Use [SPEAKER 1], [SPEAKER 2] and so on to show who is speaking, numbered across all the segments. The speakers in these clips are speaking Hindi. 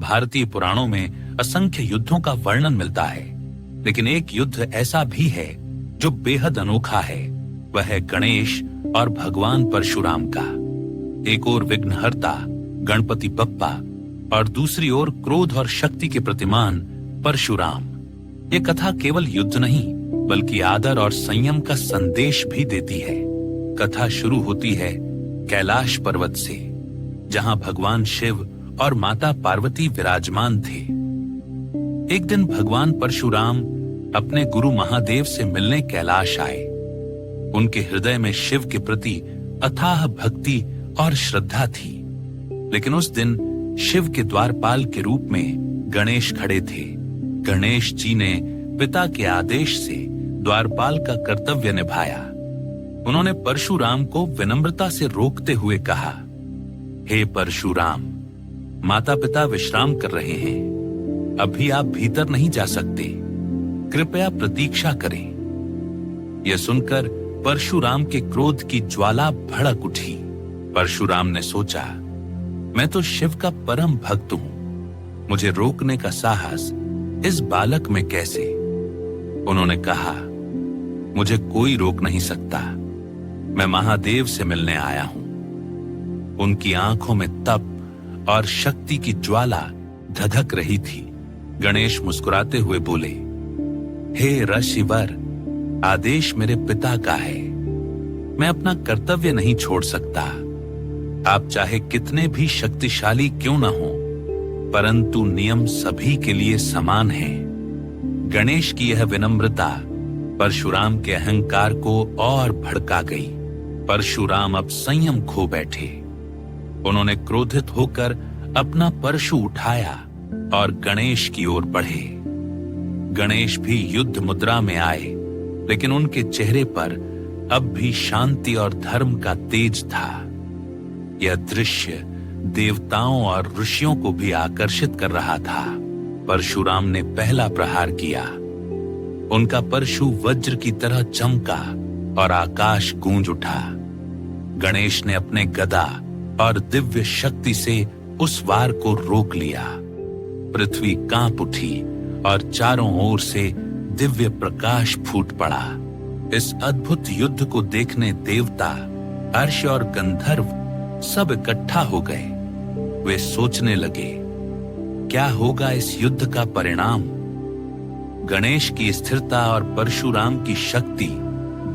[SPEAKER 1] भारतीय पुराणों में असंख्य युद्धों का वर्णन मिलता है, लेकिन एक युद्ध ऐसा भी है जो बेहद अनोखा है। वह है गणेश और भगवान परशुराम का। एक ओर विघ्नहर्ता गणपति बप्पा और दूसरी ओर क्रोध और शक्ति के प्रतिमान परशुराम। ये कथा केवल युद्ध नहीं बल्कि आदर और संयम का संदेश भी देती है। कथा शुरू होती है कैलाश पर्वत से, जहां भगवान शिव और माता पार्वती विराजमान थे। एक दिन भगवान परशुराम अपने गुरु महादेव से मिलने कैलाश आए। उनके हृदय में शिव के प्रति अथाह भक्ति और श्रद्धा थी। लेकिन उस दिन शिव के द्वारपाल के रूप में गणेश खड़े थे। गणेश जी ने पिता के आदेश से द्वारपाल का कर्तव्य निभाया। उन्होंने परशुराम को विनम्रता से रोकते हुए कहा, हे परशुराम, माता पिता विश्राम कर रहे हैं, अभी आप भीतर नहीं जा सकते, कृपया प्रतीक्षा करें। यह सुनकर परशुराम के क्रोध की ज्वाला भड़क उठी। परशुराम ने सोचा, मैं तो शिव का परम भक्त हूं, मुझे रोकने का साहस इस बालक में कैसे। उन्होंने कहा, मुझे कोई रोक नहीं सकता, मैं महादेव से मिलने आया हूं। उनकी आंखों में तप और शक्ति की ज्वाला धधक रही थी। गणेश मुस्कुराते हुए बोले, हे ऋषिवर, आदेश मेरे पिता का है, मैं अपना कर्तव्य नहीं छोड़ सकता। आप चाहे कितने भी शक्तिशाली क्यों न हो, परंतु नियम सभी के लिए समान है। गणेश की यह विनम्रता परशुराम के अहंकार को और भड़का गई। परशुराम अब संयम खो बैठे। उन्होंने क्रोधित होकर अपना परशु उठाया और गणेश की ओर बढ़े। गणेश भी युद्ध मुद्रा में आए, लेकिन उनके चेहरे पर अब भी शांति और धर्म का तेज था। यह दृश्य देवताओं और ऋषियों को भी आकर्षित कर रहा था। परशुराम ने पहला प्रहार किया। उनका परशु वज्र की तरह चमका और आकाश गूंज उठा। गणेश ने अपने गदा और दिव्य शक्ति से उस वार को रोक लिया। पृथ्वी कांप उठी और चारों ओर से दिव्य प्रकाश फूट पड़ा। इस अद्भुत युद्ध को देखने देवता, अर्श और गंधर्व सब इकट्ठा हो गए। वे सोचने लगे, क्या होगा इस युद्ध का परिणाम। गणेश की स्थिरता और परशुराम की शक्ति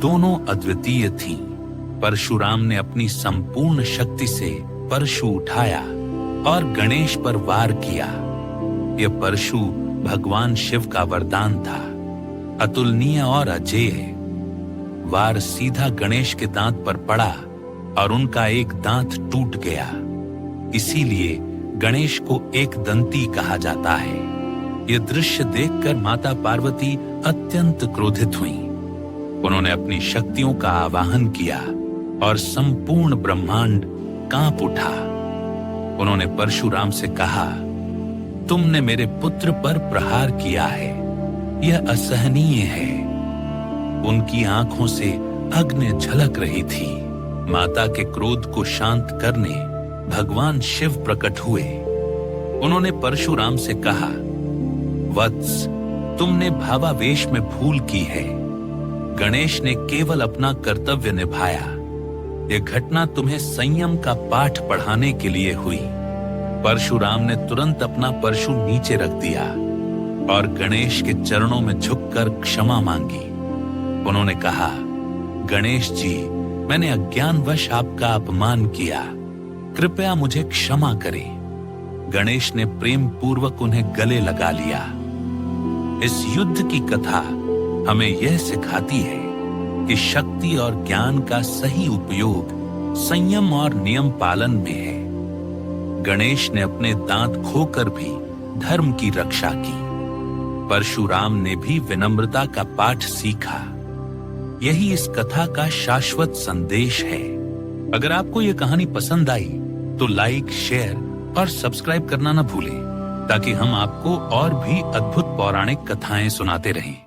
[SPEAKER 1] दोनों अद्वितीय थीं। परशुराम ने अपनी संपूर्ण शक्ति से परशु उठाया और गणेश पर वार किया। यह परशु भगवान शिव का वरदान था, अतुलनीय और अजेय। वार सीधा गणेश के दांत पर पड़ा और उनका एक दांत टूट गया। इसीलिए गणेश को एक दंती कहा जाता है। यह दृश्य देखकर माता पार्वती अत्यंत क्रोधित हुईं। उन्होंने अपनी शक्तियों का आवाहन किया और संपूर्ण ब्रह्मांड कांप उठा। उन्होंने परशुराम से कहा, तुमने मेरे पुत्र पर प्रहार किया है, यह असहनीय है। उनकी आंखों से अग्नि झलक रही थी। माता के क्रोध को शांत करने भगवान शिव प्रकट हुए। उन्होंने परशुराम से कहा, वत्स, तुमने भावावेश में भूल की है। गणेश ने केवल अपना कर्तव्य निभाया। यह घटना तुम्हें संयम का पाठ पढ़ाने के लिए हुई। परशुराम ने तुरंत अपना परशु नीचे रख दिया और गणेश के चरणों में झुककर क्षमा मांगी। उन्होंने कहा, गणेश जी, मैंने अज्ञानवश आपका अपमान किया, कृपया मुझे क्षमा करें। गणेश ने प्रेम पूर्वक उन्हें गले लगा लिया। इस युद्ध की कथा हमें यह सिखाती है कि शक्ति और ज्ञान का सही उपयोग संयम और नियम पालन में है। गणेश ने अपने दांत खोकर भी धर्म की रक्षा की। परशुराम ने भी विनम्रता का पाठ सीखा। यही इस कथा का शाश्वत संदेश है। अगर आपको यह कहानी पसंद आई तो लाइक, शेयर और सब्सक्राइब करना न भूलें, ताकि हम आपको और भी अद्भुत पौराणिक कथाएं सुनाते रहें।